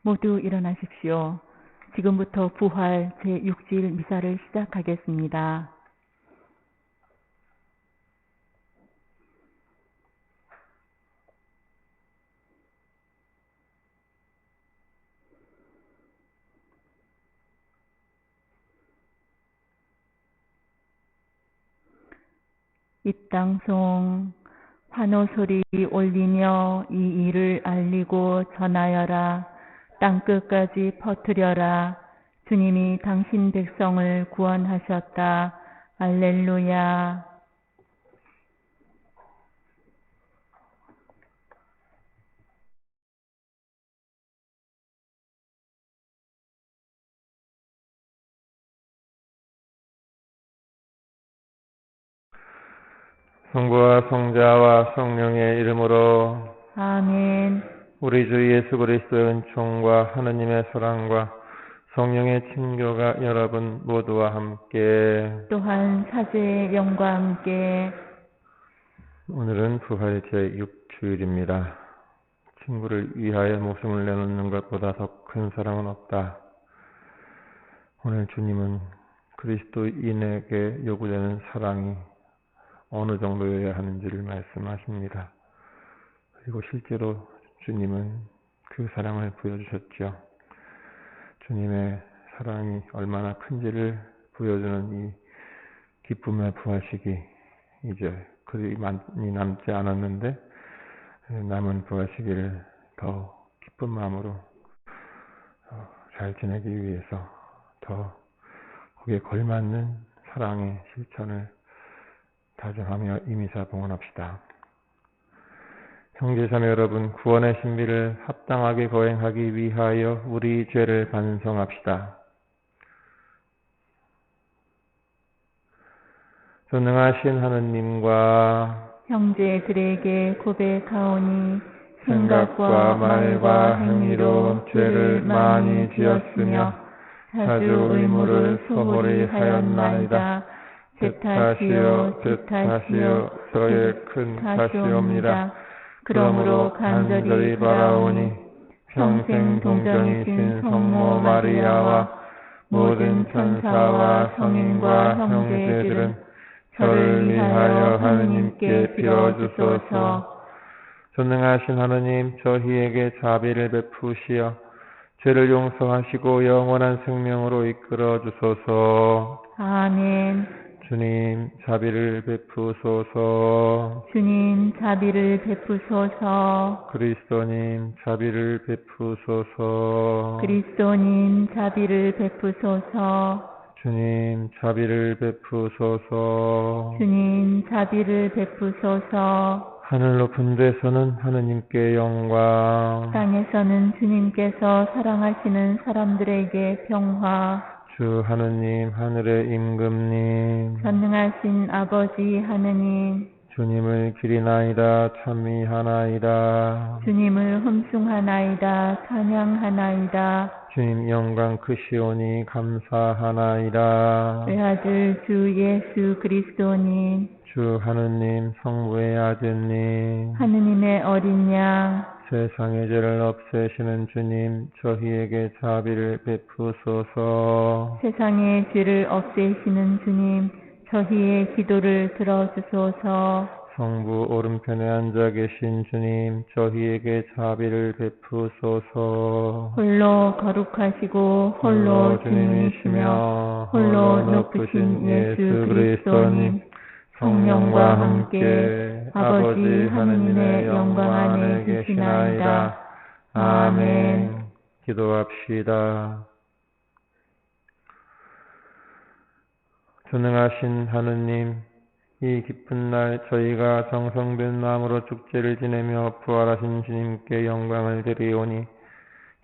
모두 일어나십시오. 지금부터 부활 제6질 미사를 시작하겠습니다. 입당송 환호소리 올리며 이 일을 알리고 전하여라. 땅끝까지 퍼뜨려라. 주님이 당신 백성을 구원하셨다. 할렐루야. 성부와 성자와 성령의 이름으로 아멘. 우리 주 예수 그리스도의 은총과 하느님의 사랑과 성령의 친교가 여러분 모두와 함께 또한 사제의 영과 함께 오늘은 부활 제6주일입니다. 친구를 위하여 목숨을 내놓는 것보다 더 큰 사랑은 없다. 오늘 주님은 그리스도인에게 요구되는 사랑이 어느 정도여야 하는지를 말씀하십니다. 그리고 실제로 주님은 그 사랑을 보여주셨죠. 주님의 사랑이 얼마나 큰지를 보여주는 이 기쁨의 부활식이 이제 그리 많이 남지 않았는데 남은 부활식을 더 기쁜 마음으로 잘 지내기 위해서 더 거기에 걸맞는 사랑의 실천을 다짐하며 이미사 봉헌합시다. 형제자매 여러분, 구원의 신비를 합당하게 거행하기 위하여 우리 죄를 반성합시다. 전능하신 하느님과 형제들에게 고백하오니 생각과 말과 행위로 죄를 많이 지었으며 자주 의무를 소홀히 하였나이다. 제 탓이요 저의 큰 탓이옵니다. 그러므로 간절히 바라오니 평생 동정이신 성모 마리아와 모든 천사와 성인과 형제들은 저를 위하여 하느님께 빌어주소서. 전능하신 하느님, 저희에게 자비를 베푸시어 죄를 용서하시고 영원한 생명으로 이끌어 주소서. 아멘. 주님, 자비를 베푸소서. 주님 자비를 베푸소서. 그리스도님, 자비를 베푸소서. 그리스도님 자비를 베푸소서. 주님, 자비를 베푸소서. 주님 자비를 베푸소서. 하늘 높은 데서는 하느님께 영광, 땅에서는 주님께서 사랑하시는 사람들에게 평화. 주 하느님, 하늘의 임금님, 전능하신 아버지 하느님, 주님을 기리나이다 찬미하나이다. 주님을 흠숭하나이다 찬양하나이다. 주님 영광 크시오니 감사하나이다. 외아들 주 예수 그리스도님, 주 하느님, 성부의 아드님, 하느님의 어린 양, 세상의 죄를 없애시는 주님, 저희에게 자비를 베푸소서. 세상의 죄를 없애시는 주님, 저희의 기도를 들어주소서. 성부 오른편에 앉아 계신 주님, 저희에게 자비를 베푸소서. 홀로 거룩하시고 홀로 주님이시며 홀로 높으신 예수 그리스도님, 성령과 함께 아버지 하느님의 영광 안에 계시나이다. 아멘. 기도합시다. 전능하신 하느님, 이 기쁜 날 저희가 정성된 마음으로 축제를 지내며 부활하신 주님께 영광을 드리오니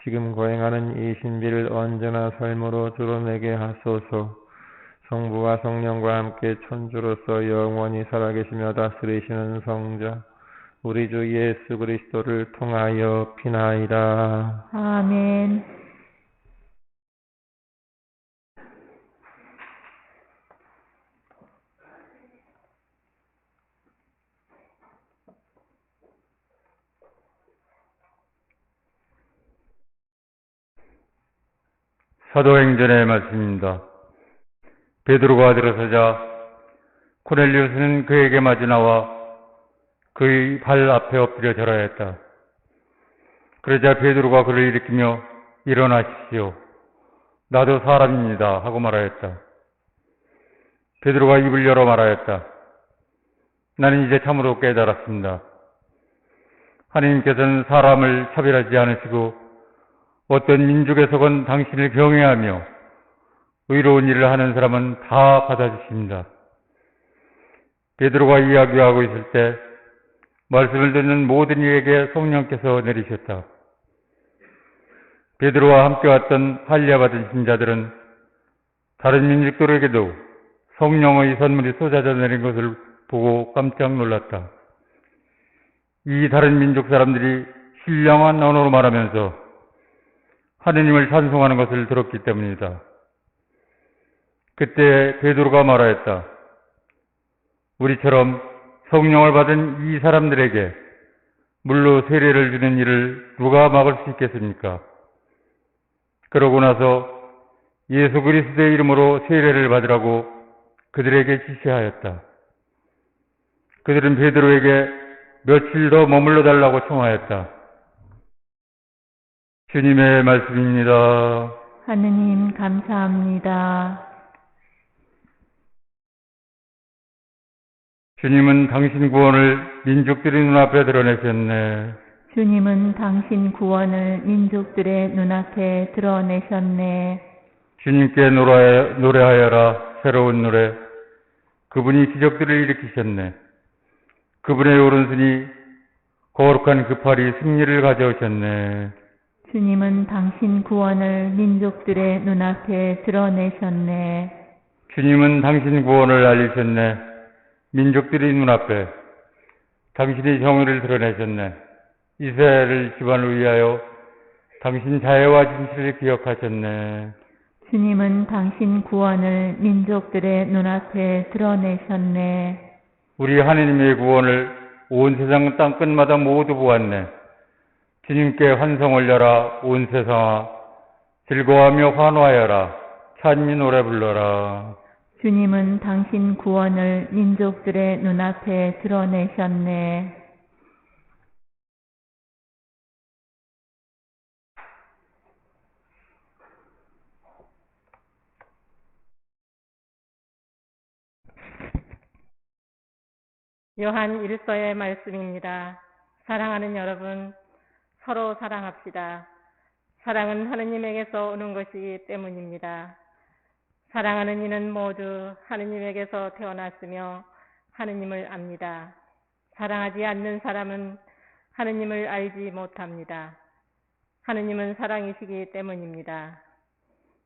지금 거행하는 이 신비를 언제나 삶으로 드러내게 하소서. 성부와 성령과 함께 천주로서 영원히 살아계시며 다스리시는 성자 우리 주 예수 그리스도를 통하여 비나이다. 아멘. 사도행전의 말씀입니다. 베드로가 들어서자 코넬리우스는 그에게 마주 나와 그의 발 앞에 엎드려 절하였다. 그러자 베드로가 그를 일으키며 일어나십시오. 나도 사람입니다 하고 말하였다. 베드로가 입을 열어 말하였다. 나는 이제 참으로 깨달았습니다. 하나님께서는 사람을 차별하지 않으시고 어떤 민족에 속은 당신을 경외하며 의로운 일을 하는 사람은 다 받아주십니다. 베드로가 이야기하고 있을 때 말씀을 듣는 모든 이에게 성령께서 내리셨다. 베드로와 함께 왔던 할례 받은 신자들은 다른 민족들에게도 성령의 선물이 쏟아져 내린 것을 보고 깜짝 놀랐다. 이 다른 민족 사람들이 신령한 언어로 말하면서 하느님을 찬송하는 것을 들었기 때문이다. 그때 베드로가 말하였다. 우리처럼 성령을 받은 이 사람들에게 물로 세례를 주는 일을 누가 막을 수 있겠습니까? 그러고 나서 예수 그리스도의 이름으로 세례를 받으라고 그들에게 지시하였다. 그들은 베드로에게 며칠 더 머물러 달라고 청하였다. 주님의 말씀입니다. 하느님 감사합니다. 주님은 당신 구원을 민족들의 눈앞에 드러내셨네. 주님은 당신 구원을 민족들의 눈앞에 드러내셨네. 주님께 노래하여라. 새로운 노래. 그분이 기적들을 일으키셨네. 그분의 오른손이 거룩한 그 팔이 승리를 가져오셨네. 주님은 당신 구원을 민족들의 눈앞에 드러내셨네. 주님은 당신 구원을 알리셨네. 민족들의 눈앞에 당신의 정의를 드러내셨네. 이스라엘 집안을 위하여 당신 자애와 진실을 기억하셨네. 주님은 당신 구원을 민족들의 눈앞에 드러내셨네. 우리 하느님의 구원을 온 세상 땅끝마다 모두 보았네. 주님께 환성 올려라. 온 세상아 즐거워하며 환호하여라. 찬미 노래 불러라. 주님은 당신 구원을 민족들의 눈앞에 드러내셨네. 요한 1서의 말씀입니다. 사랑하는 여러분, 서로 사랑합시다. 사랑은 하느님에게서 오는 것이기 때문입니다. 사랑하는 이는 모두 하느님에게서 태어났으며 하느님을 압니다. 사랑하지 않는 사람은 하느님을 알지 못합니다. 하느님은 사랑이시기 때문입니다.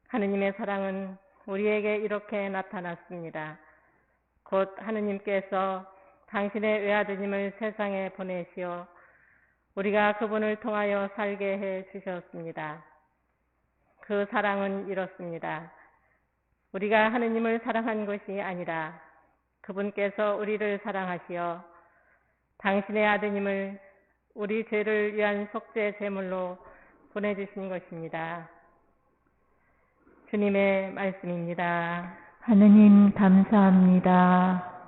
하느님의 사랑은 우리에게 이렇게 나타났습니다. 곧 하느님께서 당신의 외아드님을 세상에 보내시어 우리가 그분을 통하여 살게 해 주셨습니다. 그 사랑은 이렇습니다. 우리가 하느님을 사랑한 것이 아니라 그분께서 우리를 사랑하시어 당신의 아드님을 우리 죄를 위한 속죄 제물로 보내주신 것입니다. 주님의 말씀입니다. 하느님 감사합니다.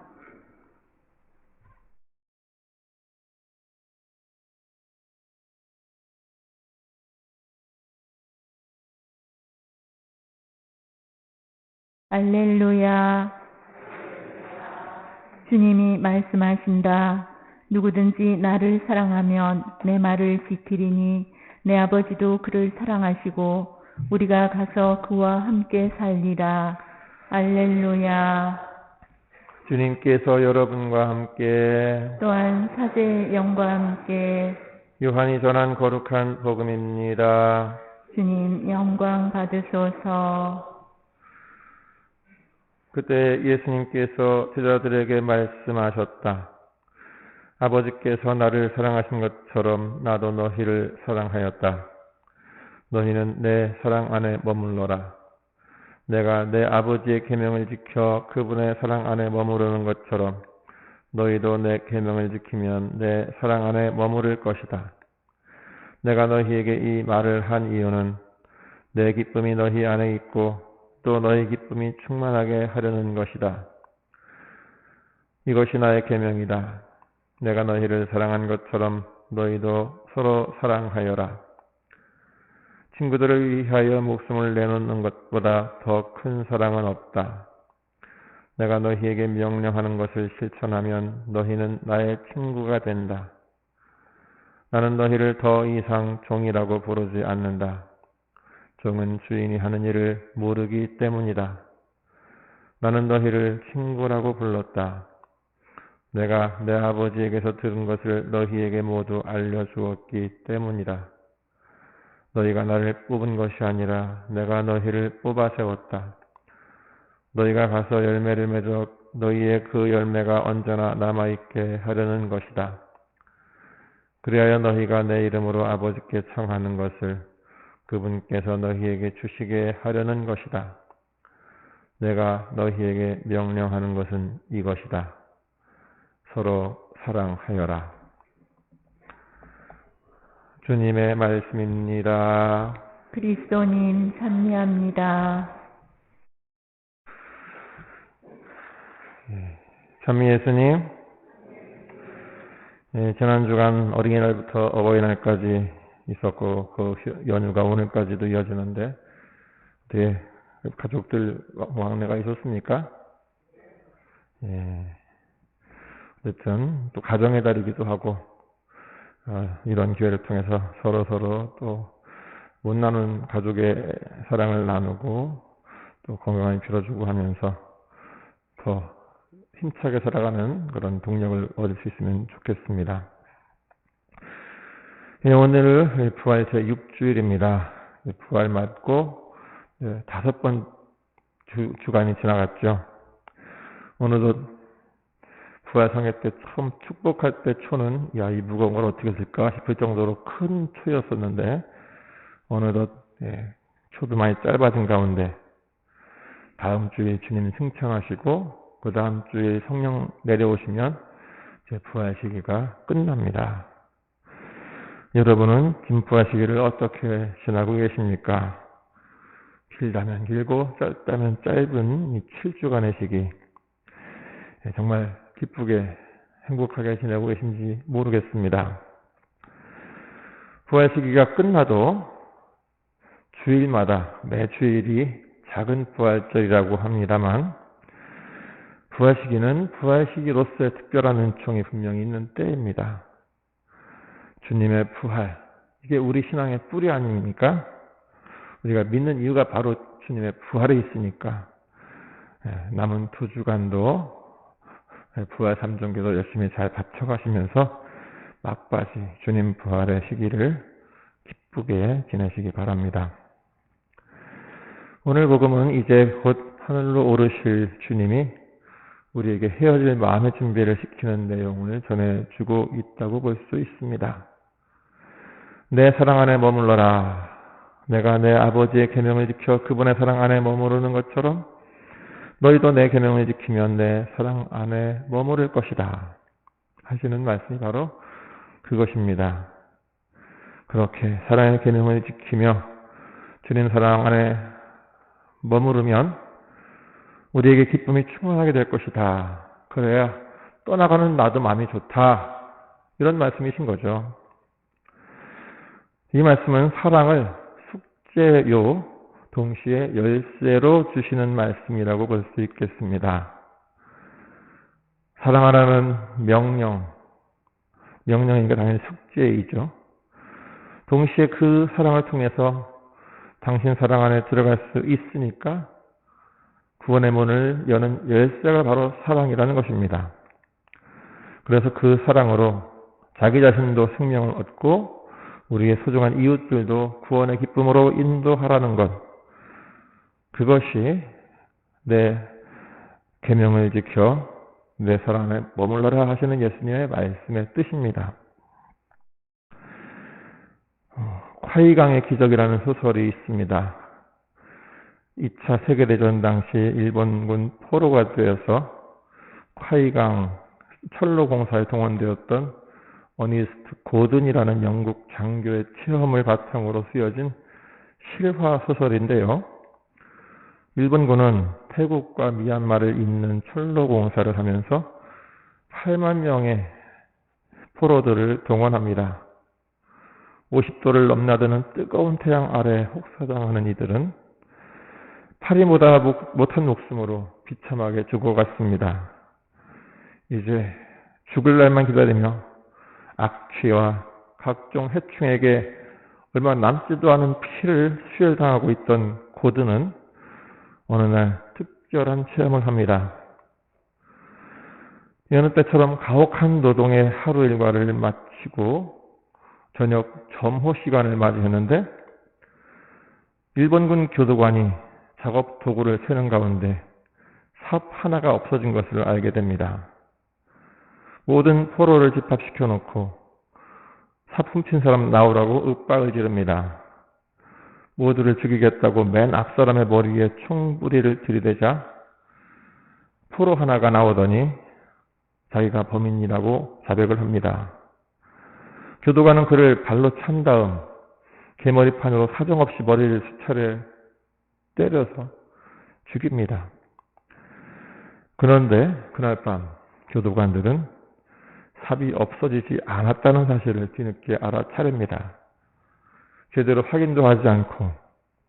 알렐루야. 주님이 말씀하신다. 누구든지 나를 사랑하면 내 말을 지키리니 내 아버지도 그를 사랑하시고 우리가 가서 그와 함께 살리라. 알렐루야. 주님께서 여러분과 함께 또한 사제의 영과 함께 요한이 전한 거룩한 복음입니다. 주님 영광 받으소서. 그때 예수님께서 제자들에게 말씀하셨다. 아버지께서 나를 사랑하신 것처럼 나도 너희를 사랑하였다. 너희는 내 사랑 안에 머물러라. 내가 내 아버지의 계명을 지켜 그분의 사랑 안에 머무르는 것처럼 너희도 내 계명을 지키면 내 사랑 안에 머무를 것이다. 내가 너희에게 이 말을 한 이유는 내 기쁨이 너희 안에 있고 또 너희 기쁨이 충만하게 하려는 것이다. 이것이 나의 계명이다. 내가 너희를 사랑한 것처럼 너희도 서로 사랑하여라. 친구들을 위하여 목숨을 내놓는 것보다 더 큰 사랑은 없다. 내가 너희에게 명령하는 것을 실천하면 너희는 나의 친구가 된다. 나는 너희를 더 이상 종이라고 부르지 않는다. 종은 주인이 하는 일을 모르기 때문이다. 나는 너희를 친구라고 불렀다. 내가 내 아버지에게서 들은 것을 너희에게 모두 알려주었기 때문이다. 너희가 나를 뽑은 것이 아니라 내가 너희를 뽑아 세웠다. 너희가 가서 열매를 맺어 너희의 그 열매가 언제나 남아있게 하려는 것이다. 그리하여 너희가 내 이름으로 아버지께 청하는 것을 그분께서 너희에게 주시게 하려는 것이다. 내가 너희에게 명령하는 것은 이것이다. 서로 사랑하여라. 주님의 말씀입니다. 그리스도님 찬미합니다. 찬미 예수님, 지난 주간 어린이날부터 어버이날까지 있었고 그 연휴가 오늘까지도 이어지는데 어떻게 가족들 왕래가 있었습니까? 어쨌든 또 가정의 달이기도 하고 이런 기회를 통해서 서로 또 못 나눈 가족의 사랑을 나누고 또 건강을 빌어주고 하면서 더 힘차게 살아가는 그런 동력을 얻을 수 있으면 좋겠습니다. 오늘 부활 제6주일입니다. 부활 맞고 5번 주간이 지나갔죠. 오늘도 부활 성회 때 처음 축복할 때 초는 이 무거운 걸 어떻게 쓸까 싶을 정도로 큰 초였었는데 어느덧 초도 많이 짧아진 가운데 다음 주에 주님 승천하시고 그 다음 주에 성령 내려오시면 제 부활 시기가 끝납니다. 여러분은 김부활 시기를 어떻게 지나고 계십니까? 길다면 길고 짧다면 짧은 이 7주간의 시기 정말 기쁘게 행복하게 지내고 계신지 모르겠습니다. 부활 시기가 끝나도 주일마다 매 주일이 작은 부활절이라고 합니다만 부활 시기는 부활 시기로서의 특별한 은총이 분명히 있는 때입니다. 주님의 부활, 이게 우리 신앙의 뿌리 아닙니까? 우리가 믿는 이유가 바로 주님의 부활에 있으니까 남은 2주간도 부활 3종교도 열심히 잘 바쳐가시면서 막바지 주님 부활의 시기를 기쁘게 지내시기 바랍니다. 오늘 복음은 이제 곧 하늘로 오르실 주님이 우리에게 헤어질 마음의 준비를 시키는 내용을 전해주고 있다고 볼 수 있습니다. 내 사랑 안에 머물러라. 내가 내 아버지의 계명을 지켜 그분의 사랑 안에 머무르는 것처럼 너희도 내 계명을 지키면 내 사랑 안에 머무를 것이다. 하시는 말씀이 바로 그것입니다. 그렇게 사랑의 계명을 지키며 주님 사랑 안에 머무르면 우리에게 기쁨이 충만하게 될 것이다. 그래야 떠나가는 나도 마음이 좋다. 이런 말씀이신 거죠. 이 말씀은 사랑을 숙제요 동시에 열쇠로 주시는 말씀이라고 볼 수 있겠습니다. 사랑하라는 명령이니까 당연히 숙제이죠. 동시에 그 사랑을 통해서 당신 사랑 안에 들어갈 수 있으니까 구원의 문을 여는 열쇠가 바로 사랑이라는 것입니다. 그래서 그 사랑으로 자기 자신도 생명을 얻고 우리의 소중한 이웃들도 구원의 기쁨으로 인도하라는 것, 그것이 내 계명을 지켜 내 사랑 안에 머물러라 하시는 예수님의 말씀의 뜻입니다. 콰이강의 기적이라는 소설이 있습니다. 2차 세계대전 당시 일본군 포로가 되어서 콰이강 철로 공사에 동원되었던 어니스트 고든이라는 영국 장교의 체험을 바탕으로 쓰여진 실화 소설인데요. 일본군은 태국과 미얀마를 잇는 철로 공사를 하면서 8만 명의 포로들을 동원합니다. 50도를 넘나드는 뜨거운 태양 아래 혹사당하는 이들은 파리보다 못한 목숨으로 비참하게 죽어갔습니다. 이제 죽을 날만 기다리며 악취와 각종 해충에게 얼마 남지도 않은 피를 수혈당하고 있던 고드는 어느 날 특별한 체험을 합니다. 여느 때처럼 가혹한 노동의 하루 일과를 마치고 저녁 점호 시간을 맞이했는데 일본군 교도관이 작업 도구를 세는 가운데 삽 하나가 없어진 것을 알게 됩니다. 모든 포로를 집합시켜 놓고 삽 훔친 사람 나오라고 윽박을 지릅니다. 모두를 죽이겠다고 맨 앞 사람의 머리에 총부리를 들이대자 포로 하나가 나오더니 자기가 범인이라고 자백을 합니다. 교도관은 그를 발로 찬 다음 개머리판으로 사정없이 머리를 수차례 때려서 죽입니다. 그런데 그날 밤 교도관들은 삽이 없어지지 않았다는 사실을 뒤늦게 알아차립니다. 제대로 확인도 하지 않고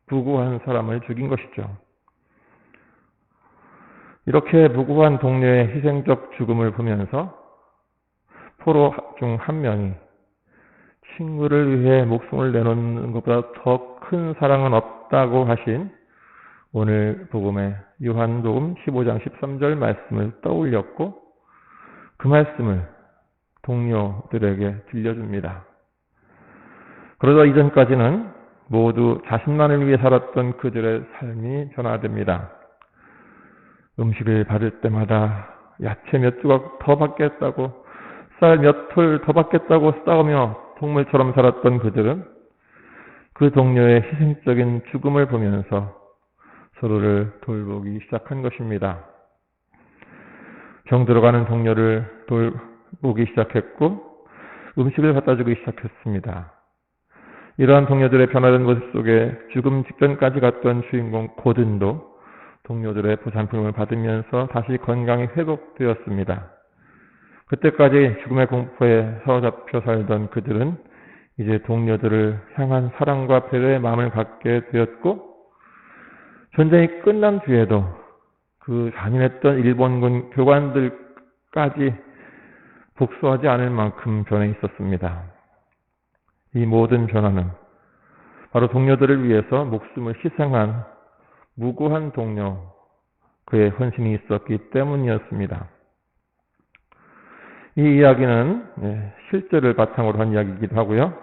무고한 사람을 죽인 것이죠. 이렇게 무고한 동료의 희생적 죽음을 보면서 포로 중 한 명이 친구를 위해 목숨을 내놓는 것보다 더 큰 사랑은 없다고 하신 오늘 복음의 요한복음 15장 13절 말씀을 떠올렸고 그 말씀을 동료들에게 들려줍니다. 그러다 이전까지는 모두 자신만을 위해 살았던 그들의 삶이 변화됩니다. 음식을 받을 때마다 야채 몇 조각 더 받겠다고 쌀 몇 톨 더 받겠다고 싸우며 동물처럼 살았던 그들은 그 동료의 희생적인 죽음을 보면서 서로를 돌보기 시작한 것입니다. 병 들어가는 동료를 돌보기 시작했고 음식을 갖다 주기 시작했습니다. 이러한 동료들의 변화된 모습 속에 죽음 직전까지 갔던 주인공 고든도 동료들의 보살핌을 받으면서 다시 건강이 회복되었습니다. 그때까지 죽음의 공포에 사로잡혀 살던 그들은 이제 동료들을 향한 사랑과 배려의 마음을 갖게 되었고 전쟁이 끝난 뒤에도 그 잔인했던 일본군 교관들까지 복수하지 않을 만큼 변해 있었습니다. 이 모든 변화는 바로 동료들을 위해서 목숨을 희생한 무고한 동료, 그의 헌신이 있었기 때문이었습니다. 이 이야기는 실제를 바탕으로 한 이야기이기도 하고요.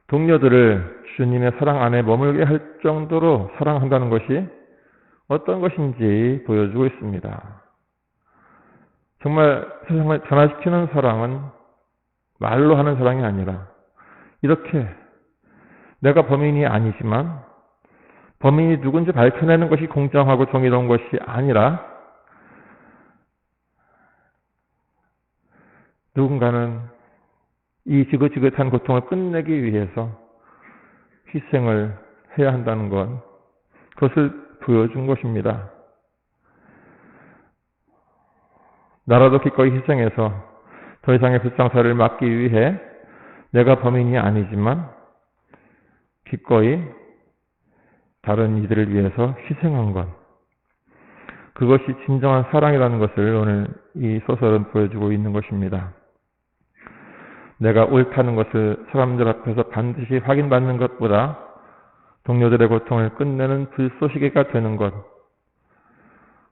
동료들을 주님의 사랑 안에 머물게 할 정도로 사랑한다는 것이 어떤 것인지 보여주고 있습니다. 정말 세상을 변화시키는 사랑은 말로 하는 사랑이 아니라 이렇게 내가 범인이 아니지만 범인이 누군지 밝혀내는 것이 공정하고 정의로운 것이 아니라 누군가는 이 지긋지긋한 고통을 끝내기 위해서 희생을 해야 한다는 것, 그것을 보여준 것입니다. 나라도 기꺼이 희생해서 더 이상의 불상사를 막기 위해 내가 범인이 아니지만 기꺼이 다른 이들을 위해서 희생한 것, 그것이 진정한 사랑이라는 것을 오늘 이 소설은 보여주고 있는 것입니다. 내가 옳다는 것을 사람들 앞에서 반드시 확인받는 것보다 동료들의 고통을 끝내는 불쏘시개가 되는 것,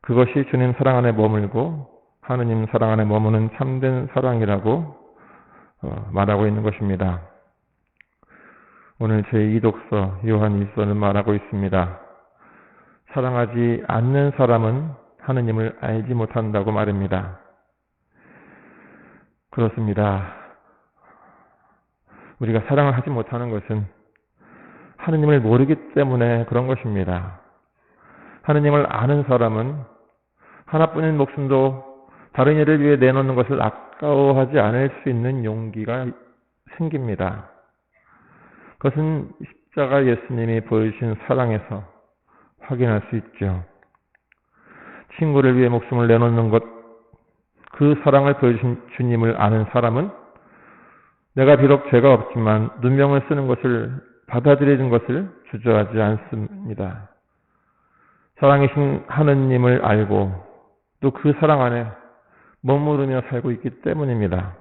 그것이 주님 사랑 안에 머물고 하느님 사랑 안에 머무는 참된 사랑이라고 말하고 있는 것입니다. 오늘 제2독서 요한일서는 말하고 있습니다. 사랑하지 않는 사람은 하느님을 알지 못한다고 말합니다. 그렇습니다. 우리가 사랑을 하지 못하는 것은 하느님을 모르기 때문에 그런 것입니다. 하느님을 아는 사람은 하나뿐인 목숨도 다른 이를 위해 내놓는 것을 아까워하지 않을 수 있는 용기가 생깁니다. 그것은 십자가 예수님이 보여주신 사랑에서 확인할 수 있죠. 친구를 위해 목숨을 내놓는 것, 그 사랑을 보여주신 주님을 아는 사람은 내가 비록 죄가 없지만 눈명을 쓰는 것을 받아들이는 것을 주저하지 않습니다. 사랑이신 하느님을 알고 또 그 사랑 안에 머무르며 살고 있기 때문입니다.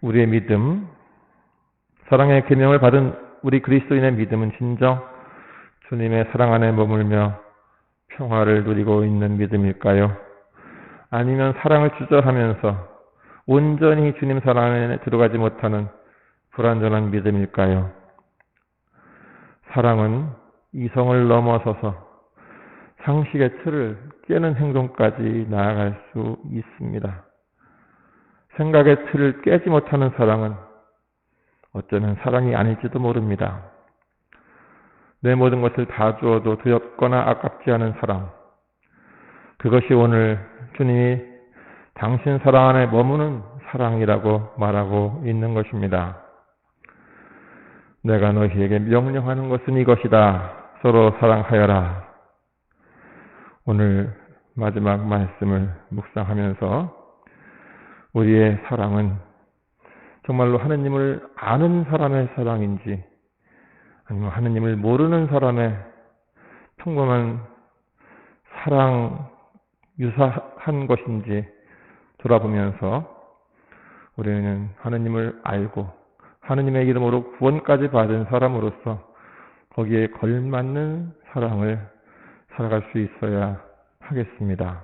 우리의 믿음, 사랑의 계명을 받은 우리 그리스도인의 믿음은 진정 주님의 사랑 안에 머물며 평화를 누리고 있는 믿음일까요? 아니면 사랑을 주저하면서 온전히 주님 사랑 안에 들어가지 못하는 불완전한 믿음일까요? 사랑은 이성을 넘어서서 상식의 틀을 깨는 행동까지 나아갈 수 있습니다. 생각의 틀을 깨지 못하는 사랑은 어쩌면 사랑이 아닐지도 모릅니다. 내 모든 것을 다 주어도 두렵거나 아깝지 않은 사랑. 그것이 오늘 주님이 당신 사랑 안에 머무는 사랑이라고 말하고 있는 것입니다. 내가 너희에게 명령하는 것은 이것이다. 서로 사랑하여라. 오늘 마지막 말씀을 묵상하면서 우리의 사랑은 정말로 하느님을 아는 사람의 사랑인지 아니면 하느님을 모르는 사람의 평범한 사랑 유사한 것인지 돌아보면서 우리는 하느님을 알고 하느님의 이름으로 구원까지 받은 사람으로서 거기에 걸맞는 사랑을 살아갈 수 있어야 하겠습니다.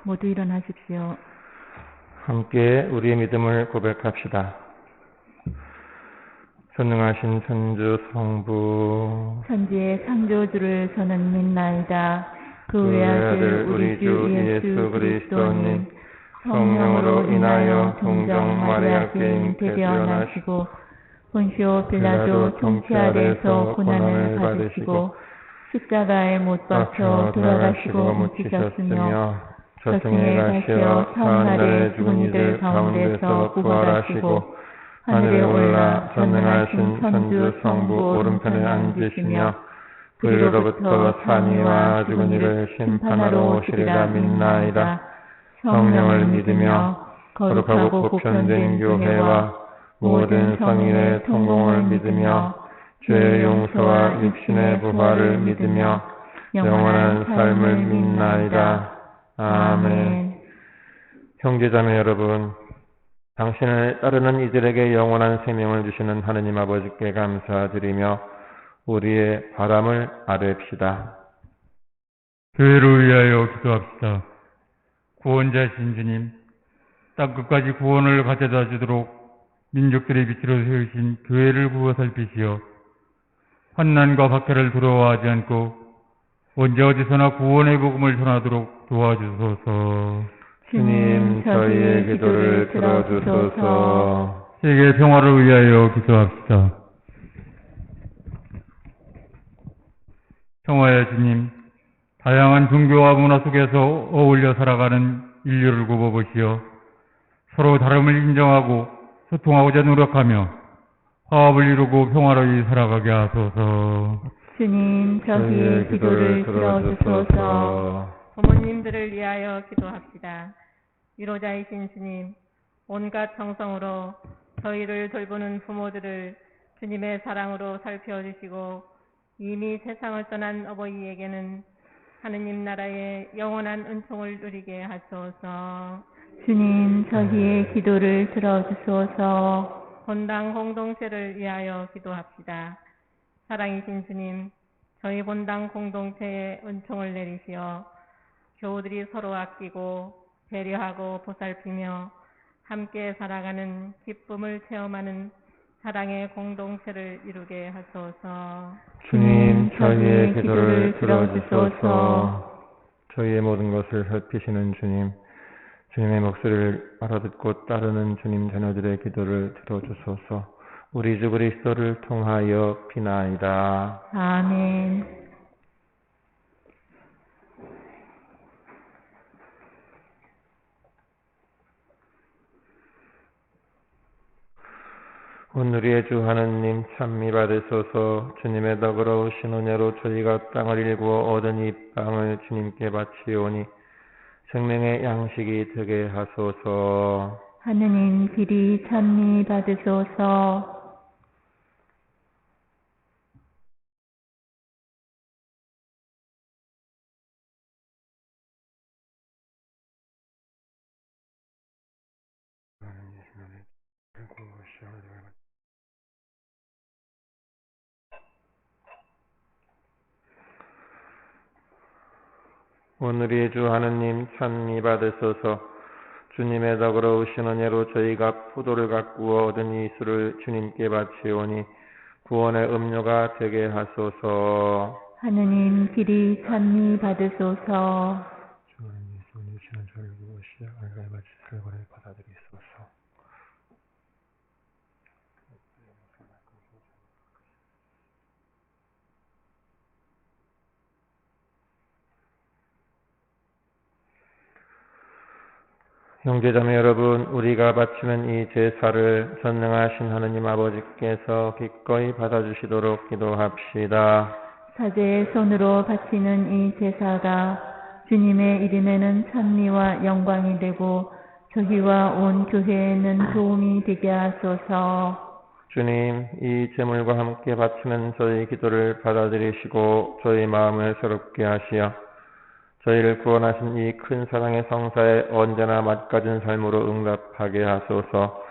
모두 일어나십시오. 함께 우리의 믿음을 고백합시다. 전능하신 천주 성부 천지의 창조주를 저는 믿나이다. 그 외아들 우리 주 예수 그리스도님 성령으로 인하여 동정 마리아께 잉태되어나시고 본시오 빌라도 통치 아래서 고난을 받으시고 십자가에 못 박혀 돌아가시고 묻히셨으며 저승에 가시어 사흘날에 죽은 이들 가운데서 부활하시고 하늘에 올라 전능하신 천주 성부 오른편에 앉으시며 그리로부터 산이와 죽은 이를 심판하러 오시리라 믿나이다. 성령을 믿으며 거룩하고 보편된 교회와 모든 성인의 통공을 믿으며 죄의 용서와 육신의 부활을 믿으며 영원한 삶을 믿나이다. 아멘. 형제자매 여러분, 당신을 따르는 이들에게 영원한 생명을 주시는 하느님 아버지께 감사드리며 우리의 바람을 아뢰읍시다. 교회를 위하여 기도합시다. 구원자신 주님, 땅끝까지 구원을 가져다 주도록 민족들의 빛으로 세우신 교회를 구워 살피시어 환난과 박해를 두려워하지 않고 언제 어디서나 구원의 복음을 전하도록 도와주소서. 주님, 저희의 기도를 들어주소서. 세계 평화를 위하여 기도합시다. 평화의 주님, 다양한 종교와 문화 속에서 어울려 살아가는 인류를 굽어보시어 서로 다름을 인정하고 소통하고자 노력하며 화합을 이루고 평화로이 살아가게 하소서. 주님, 저희의 기도를 들어주소서. 부모님들을 위하여 기도합시다. 위로자이신 주님, 온갖 정성으로 저희를 돌보는 부모들을 주님의 사랑으로 살펴주시고 이미 세상을 떠난 어버이에게는 하느님 나라의 영원한 은총을 누리게 하소서. 주님, 저희의 기도를 들어주소서. 본당 공동체를 위하여 기도합시다. 사랑이신 주님, 저희 본당 공동체에 은총을 내리시어 교우들이 서로 아끼고 배려하고 보살피며 함께 살아가는 기쁨을 체험하는 사랑의 공동체를 이루게 하소서. 주님, 저희의 기도를 들어주소서. 저희의 모든 것을 살피시는 주님, 주님의 목소리를 알아듣고 따르는 주님 자녀들의 기도를 들어주소서. 우리 주 그리스도를 통하여 비나이다. 아멘. 오늘의 주 하느님 찬미 받으소서. 주님의 너그러우신 은혜로 저희가 땅을 일구어 얻은 이 빵을 주님께 바치오니 생명의 양식이 되게 하소서. 하느님 길이 찬미 받으소서. 오늘의 주 하느님 찬미 받으소서. 주님의 너그러우신 은혜로 저희가 포도를 가꾸어 얻은 이 술을 주님께 바치오니 구원의 음료가 되게 하소서. 하느님 길이 찬미 받으소서. 주님 예수님 주시는 저를 무엇이야 알갈 바치 살거를 받아들이소서. 형제자매 여러분, 우리가 바치는 이 제사를 전능하신 하느님 아버지께서 기꺼이 받아주시도록 기도합시다. 사제의 손으로 바치는 이 제사가 주님의 이름에는 찬미와 영광이 되고 저희와 온 교회에는 도움이 되게 하소서. 주님, 이 제물과 함께 바치는 저희 기도를 받아들이시고 저희 마음을 새롭게 하시어 저희를 구원하신 이 큰 사랑의 성사에 언제나 맛가진 삶으로 응답하게 하소서.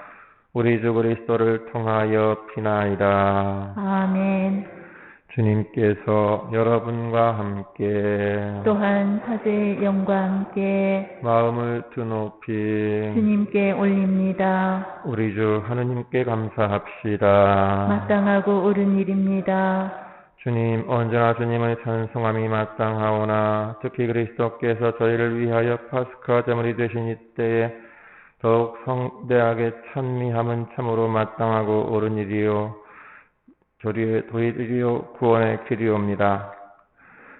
우리 주 그리스도를 통하여 비나이다. 아멘. 주님께서 여러분과 함께 또한 사제의 영과 함께 마음을 드높이 주님께 올립니다. 우리 주 하느님께 감사합시다. 마땅하고 옳은 일입니다. 주님, 언제나 주님을 찬송함이 마땅하오나 특히 그리스도께서 저희를 위하여 파스카 제물이 되신 이때에 더욱 성대하게 찬미함은 참으로 마땅하고 옳은 일이요 도리이요 구원의 길이옵니다.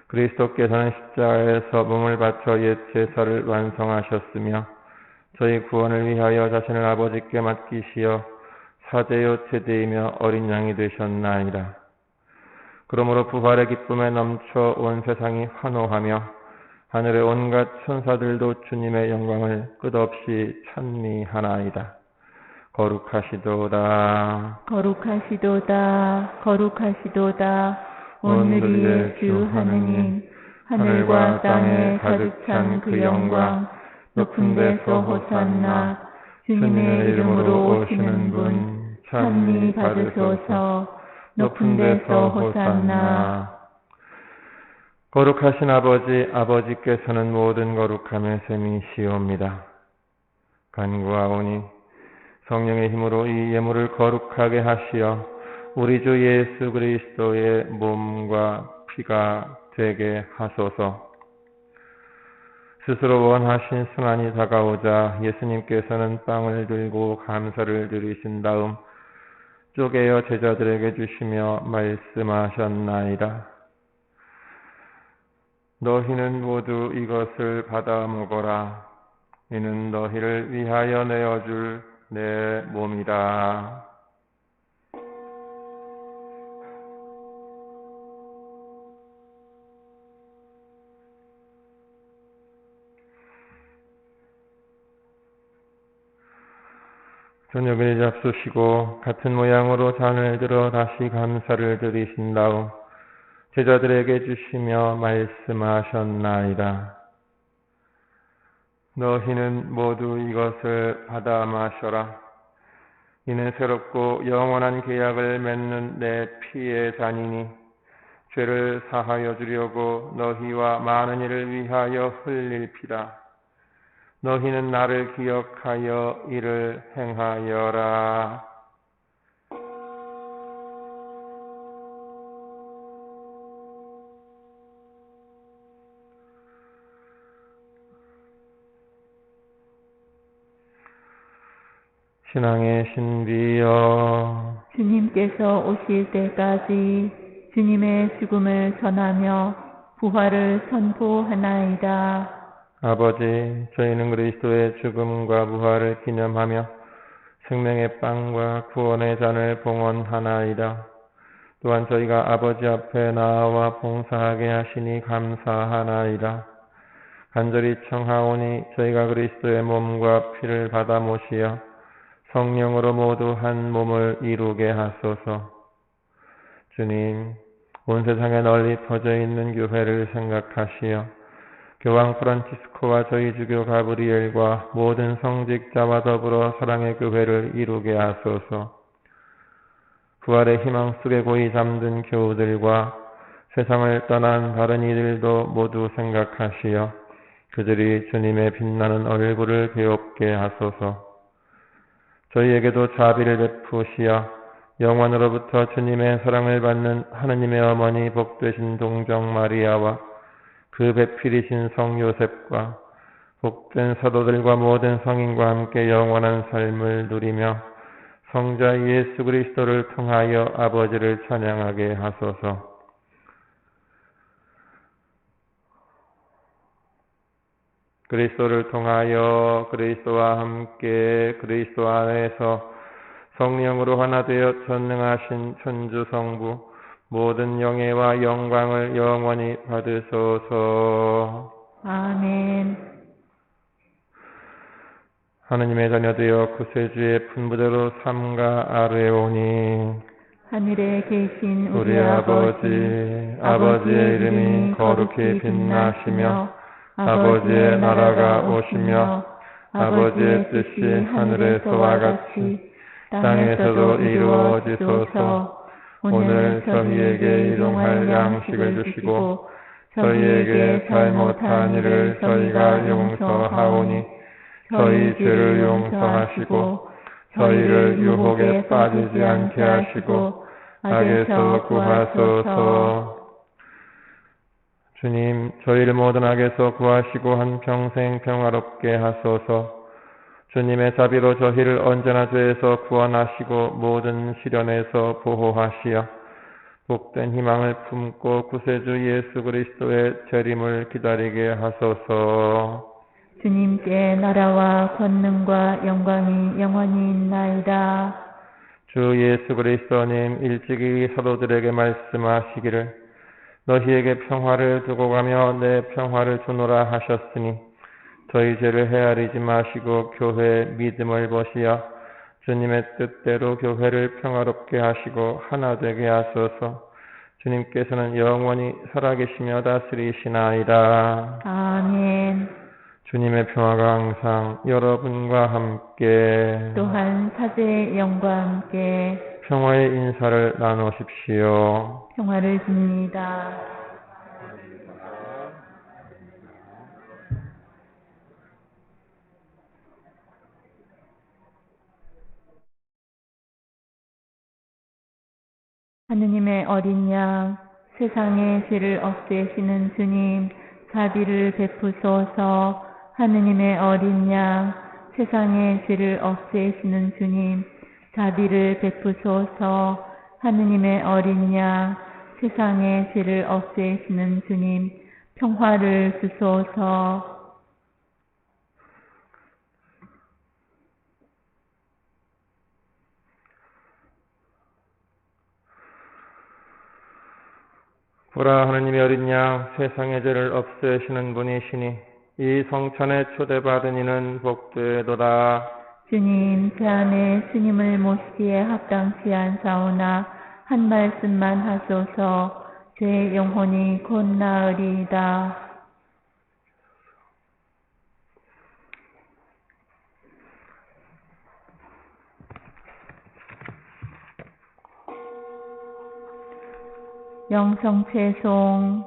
그리스도께서는 십자가에서 몸을 바쳐 옛 제사를 완성하셨으며 저희 구원을 위하여 자신을 아버지께 맡기시어 사제요 제대이며 어린 양이 되셨나이다. 그러므로 부활의 기쁨에 넘쳐 온 세상이 환호하며 하늘의 온갖 천사들도 주님의 영광을 끝없이 찬미하나이다. 거룩하시도다. 거룩하시도다. 거룩하시도다. 오늘의 주 하느님, 하늘과 땅에 가득 찬 그 영광, 높은 데서 호산나, 주님의 이름으로 오시는 분, 찬미 받으소서. 높은 데서 호산나. 거룩하신 아버지, 아버지께서는 모든 거룩함의 셈이시옵니다. 간구하오니 성령의 힘으로 이 예물을 거룩하게 하시어 우리 주 예수 그리스도의 몸과 피가 되게 하소서. 스스로 원하신 순환이 다가오자 예수님께서는 빵을 들고 감사를 드리신 다음 쪼개어 제자들에게 주시며 말씀하셨나이다. 너희는 모두 이것을 받아 먹어라. 이는 너희를 위하여 내어줄 내 몸이다. 저녁을 잡수시고 같은 모양으로 잔을 들어 다시 감사를 드리신 다음 제자들에게 주시며 말씀하셨나이다. 너희는 모두 이것을 받아 마셔라. 이는 새롭고 영원한 계약을 맺는 내 피의 잔이니 죄를 사하여 주려고 너희와 많은 이를 위하여 흘릴 피다. 너희는 나를 기억하여 이를 행하여라. 신앙의 신비여 주님께서 오실 때까지 주님의 죽음을 전하며 부활을 선포하나이다. 아버지, 저희는 그리스도의 죽음과 부활을 기념하며 생명의 빵과 구원의 잔을 봉헌하나이다. 또한 저희가 아버지 앞에 나와 봉사하게 하시니 감사하나이다. 간절히 청하오니 저희가 그리스도의 몸과 피를 받아 모시어 성령으로 모두 한 몸을 이루게 하소서. 주님, 온 세상에 널리 퍼져 있는 교회를 생각하시어 교황 프란치스코와 저희 주교 가브리엘과 모든 성직자와 더불어 사랑의 교회를 이루게 하소서. 부활의 희망 속에 고이 잠든 교우들과 세상을 떠난 다른 이들도 모두 생각하시어 그들이 주님의 빛나는 얼굴을 배웁게 하소서. 저희에게도 자비를 베푸시어 영원으로부터 주님의 사랑을 받는 하느님의 어머니 복되신 동정 마리아와 그 배필이신 성 요셉과 복된 사도들과 모든 성인과 함께 영원한 삶을 누리며 성자 예수 그리스도를 통하여 아버지를 찬양하게 하소서. 그리스도를 통하여 그리스도와 함께 그리스도 안에서 성령으로 하나 되어 전능하신 천주 성부 모든 영예와 영광을 영원히 받으소서. 아멘. 하느님의 자녀되어 구세주의 분부대로 삼가 아뢰오니 하늘에 계신 우리 아버지, 아버지의 이름이 거룩히 빛나시며 아버지의 나라가 오시며 아버지의 뜻이 하늘에서와 같이 땅에서도 이루어지소서. 오늘 저희에게 일용할 양식을 주시고 저희에게 잘못한 일을 저희가 용서하오니 저희 죄를 용서하시고 저희를 유혹에 빠지지 않게 하시고 악에서 구하소서. 주님, 저희를 모든 악에서 구하시고 한평생 평화롭게 하소서. 주님의 자비로 저희를 언제나 죄에서 구원하시고 모든 시련에서 보호하시어 복된 희망을 품고 구세주 예수 그리스도의 재림을 기다리게 하소서. 주님께 나라와 권능과 영광이 영원히 있나이다. 주 예수 그리스도님 일찍이 사도들에게 말씀하시기를 너희에게 평화를 두고 가며 내 평화를 주노라 하셨으니 저희 죄를 헤아리지 마시고 교회의 믿음을 보시어 주님의 뜻대로 교회를 평화롭게 하시고 하나 되게 하소서. 주님께서는 영원히 살아계시며 다스리시나이다. 아멘. 주님의 평화가 항상 여러분과 함께 또한 사제의 영과 함께 평화의 인사를 나누십시오. 평화를 줍니다. 하느님의 어린 양, 세상의 죄를 없애시는 주님, 자비를 베푸소서. 하느님의 어린 양, 세상의 죄를 없애시는 주님, 자비를 베푸소서. 하느님의 어린 양, 세상의 죄를 없애시는 주님, 평화를 주소서. 보라, 하느님의 어린 양, 세상의 죄를 없애시는 분이시니 이 성찬에 초대받은 이는 복되도다. 주님, 제 안에 주님을 모시기에 합당치 않사오나 한 말씀만 하소서. 제 영혼이 곧 나으리이다. 영성채송.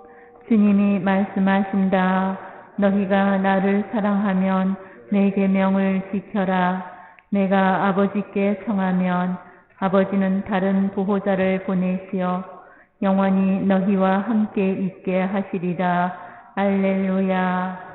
주님이 말씀하신다. 너희가 나를 사랑하면 내 계명을 지켜라. 내가 아버지께 청하면 아버지는 다른 보호자를 보내시어 영원히 너희와 함께 있게 하시리라. 알렐루야.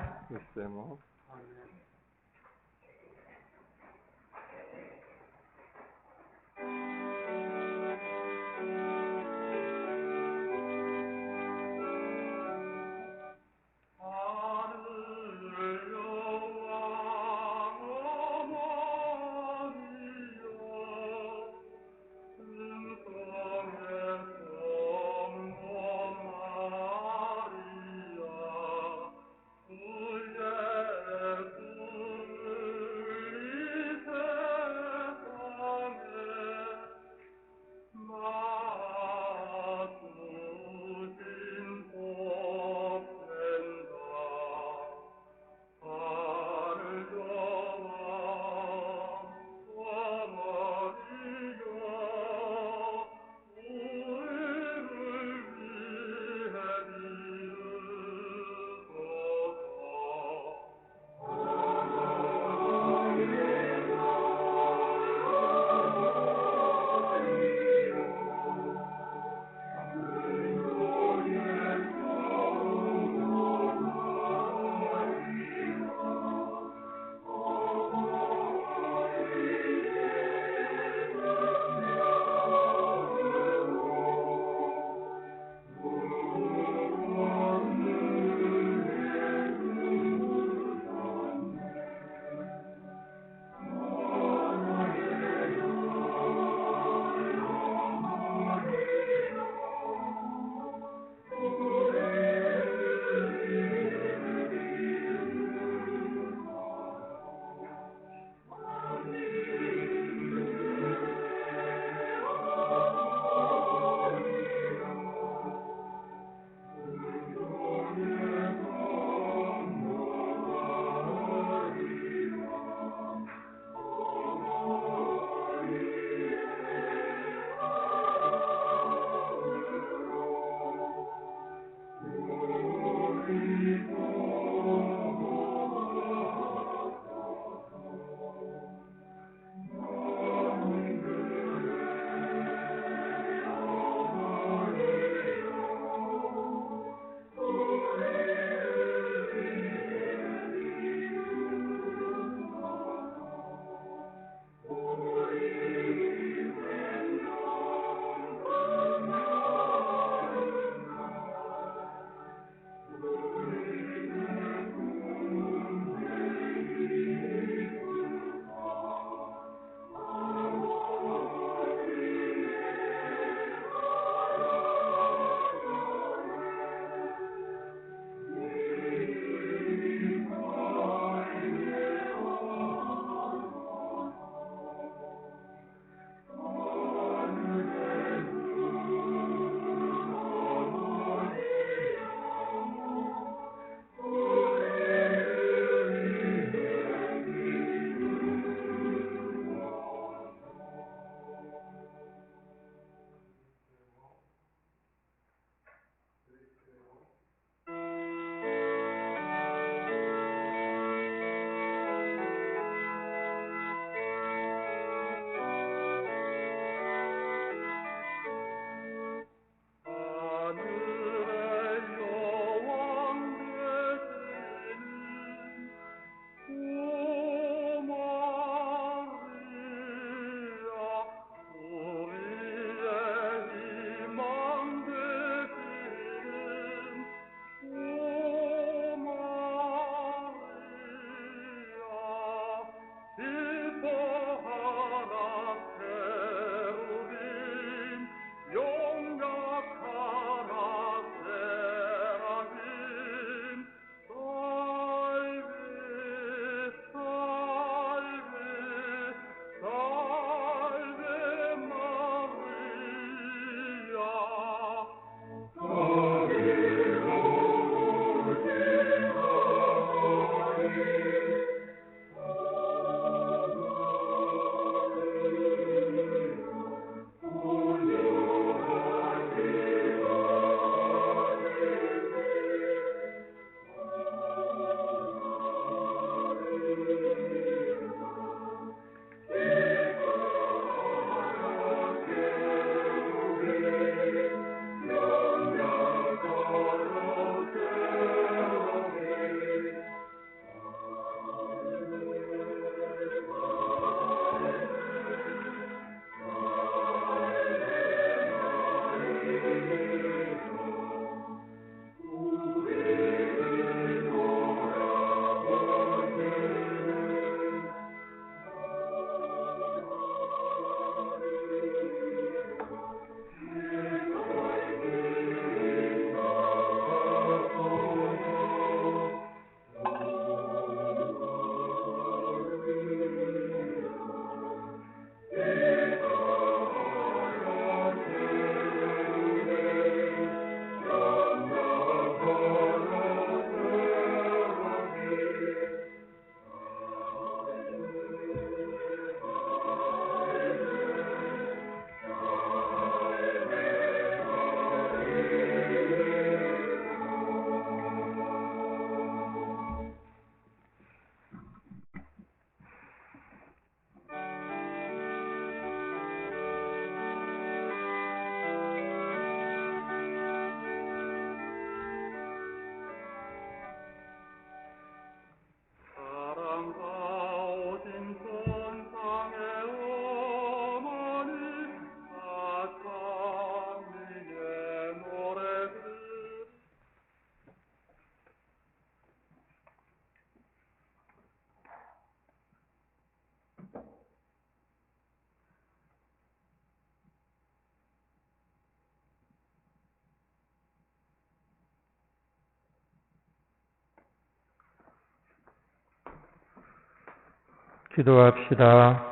기도합시다.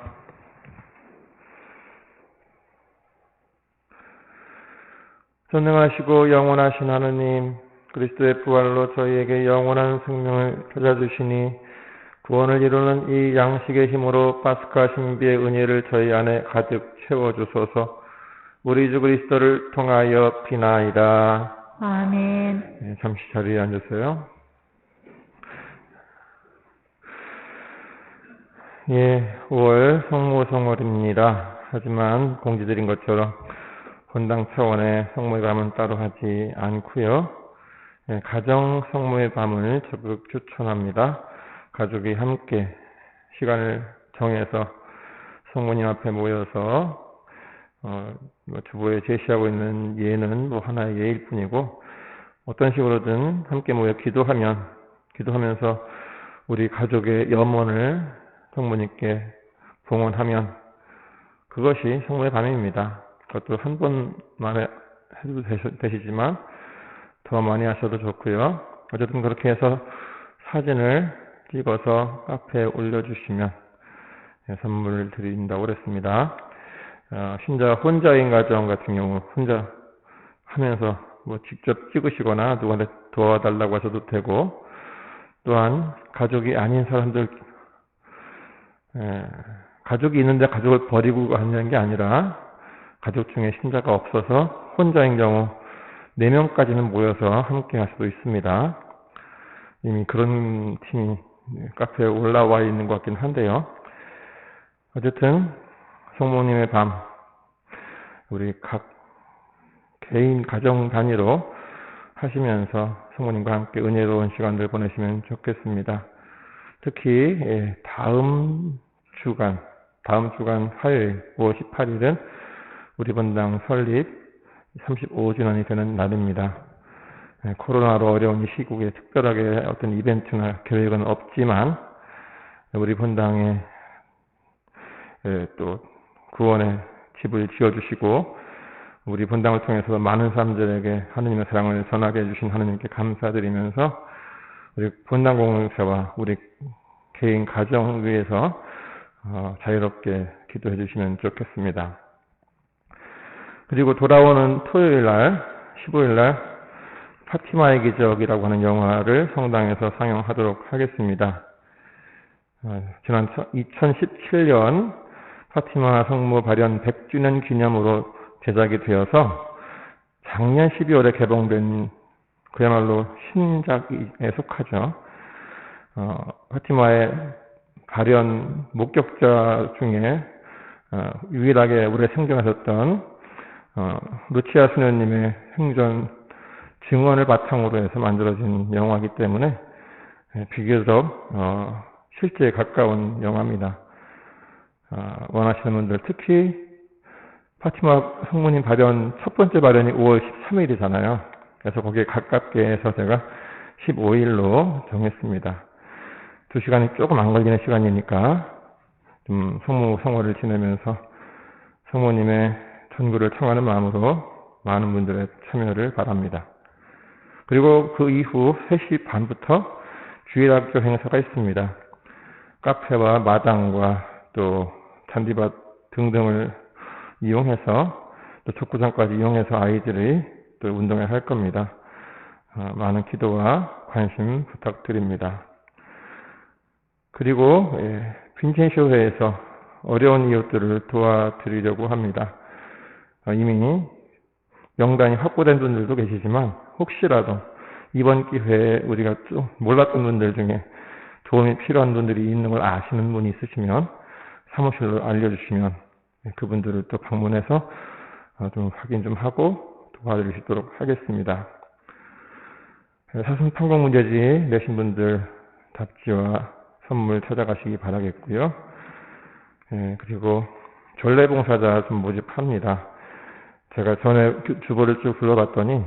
전능하시고 영원하신 하느님, 그리스도의 부활로 저희에게 영원한 생명을 찾아주시니 구원을 이루는 이 양식의 힘으로 파스카 신비의 은혜를 저희 안에 가득 채워주소서. 우리 주 그리스도를 통하여 비나이다. 아멘. 네, 잠시 자리에 앉으세요. 예, 5월 성모성월입니다. 하지만 공지드린 것처럼 본당 차원의 성모의 밤은 따로 하지 않고요. 예, 가정 성모의 밤을 적극 추천합니다. 가족이 함께 시간을 정해서 성모님 앞에 모여서 주보에 제시하고 있는 예는 하나의 예일 뿐이고, 어떤 식으로든 함께 모여 기도하면서 우리 가족의 염원을 성모님께 봉헌하면 그것이 성모의 밤입니다. 그것도 한 번만에 해도 되시지만 더 많이 하셔도 좋고요. 어쨌든 그렇게 해서 사진을 찍어서 카페에 올려주시면 선물을 드린다고 그랬습니다. 신자 혼자인 가정 같은 경우 혼자 하면서 직접 찍으시거나 누구한테 도와달라고 하셔도 되고, 또한 가족이 아닌 사람들, 가족이 있는데 가족을 버리고 가는 게 아니라 가족 중에 신자가 없어서 혼자인 경우 4명까지는 모여서 함께 할 수도 있습니다. 이미 그런 팀이 카페에 올라와 있는 것 같긴 한데요. 어쨌든 성모님의 밤, 우리 각 개인 가정 단위로 하시면서 성모님과 함께 은혜로운 시간들 보내시면 좋겠습니다. 특히 다음 주간 화요일 5월 18일은 우리 본당 설립 35주년이 되는 날입니다. 코로나로 어려운 이 시국에 특별하게 어떤 이벤트나 계획은 없지만 우리 본당에 또 구원의 집을 지어주시고 우리 본당을 통해서 많은 사람들에게 하느님의 사랑을 전하게 해주신 하느님께 감사드리면서 우리 본당 공동체와 우리 개인 가정을 위해서 자유롭게 기도해 주시면 좋겠습니다. 그리고 돌아오는 토요일날 15일날 파티마의 기적이라고 하는 영화를 성당에서 상영하도록 하겠습니다. 지난 2017년 파티마 성모 발현 100주년 기념으로 제작이 되어서 작년 12월에 개봉된 그야말로 신작에 속하죠. 파티마의 발현 목격자 중에 유일하게 오래 생존하셨던 루치아 수녀님의 생전 증언을 바탕으로 해서 만들어진 영화이기 때문에 비교적 실제에 가까운 영화입니다. 원하시는 분들, 특히 파티마 성모님 발현 첫 번째 발현이 5월 13일이잖아요. 그래서 거기에 가깝게 해서 제가 15일로 정했습니다. 2시간이 조금 안 걸리는 시간이니까 좀 성모를 지내면서 성모님의 전구를 청하는 마음으로 많은 분들의 참여를 바랍니다. 그리고 그 이후 3시 반부터 주일학교 행사가 있습니다. 카페와 마당과 또 잔디밭 등등을 이용해서 또 족구장까지 이용해서 아이들이 또 운동을 할 겁니다. 많은 기도와 관심 부탁드립니다. 그리고 빈첸쇼회에서 어려운 이웃들을 도와드리려고 합니다. 이미 명단이 확보된 분들도 계시지만 혹시라도 이번 기회에 우리가 좀 몰랐던 분들 중에 도움이 필요한 분들이 있는 걸 아시는 분이 있으시면 사무실로 알려주시면 그분들을 또 방문해서 좀 확인 좀 하고 도와드릴 수 있도록 하겠습니다. 사슴 판공 문제지 내신 분들 답지와 선물 찾아가시기 바라겠고요. 예, 그리고 전례봉사자 좀 모집합니다. 제가 전에 주보를 쭉 불러봤더니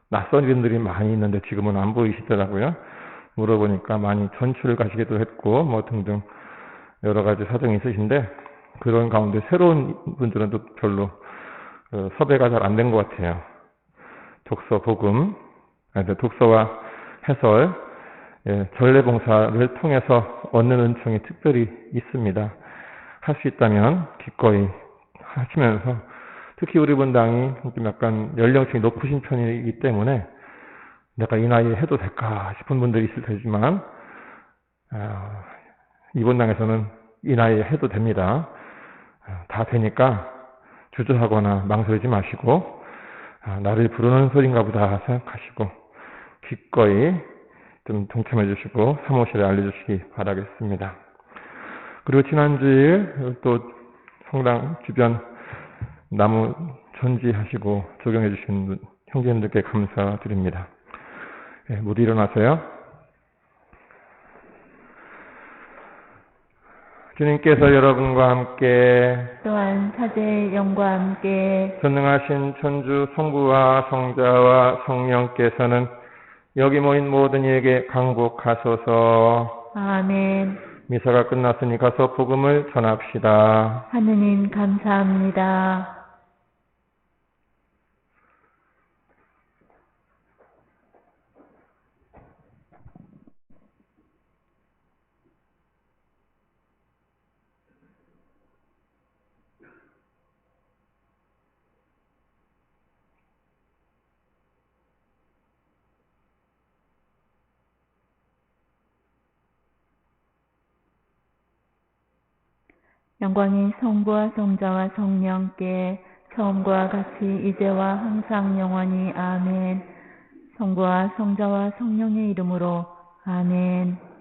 낯선 이름들이 많이 있는데 지금은 안 보이시더라고요. 물어보니까 많이 전출을 가시기도 했고 뭐 등등 여러 가지 사정이 있으신데 그런 가운데 새로운 분들은 또 별로 섭외가 잘 안 된 것 같아요. 독서 복음, 독서와 해설, 예, 전례봉사를 통해서 얻는 은총이 특별히 있습니다. 할 수 있다면 기꺼이 하시면서 특히 우리 분당이 좀 약간 연령층이 높으신 편이기 때문에 내가 이 나이에 해도 될까 싶은 분들이 있을 테지만 이 분당에서는 이 나이에 해도 됩니다. 다 되니까 주저하거나 망설이지 마시고 나를 부르는 소린가 보다 생각하시고 기꺼이 좀 동참해 주시고 사무실에 알려주시기 바라겠습니다. 그리고 지난주일 또 성당 주변 나무 전지하시고 조경해 주신 형제님들께 감사드립니다. 네, 모두 일어나세요. 주님께서 여러분과 함께 또한 사제의 영과 함께 전능하신 천주 성부와 성자와 성령께서는 여기 모인 모든 이에게 강복하소서. 아멘. 미사가 끝났으니 가서 복음을 전합시다. 하느님 감사합니다. 영광이 성부와 성자와 성령께 처음과 같이 이제와 항상 영원히 아멘. 성부와 성자와 성령의 이름으로 아멘.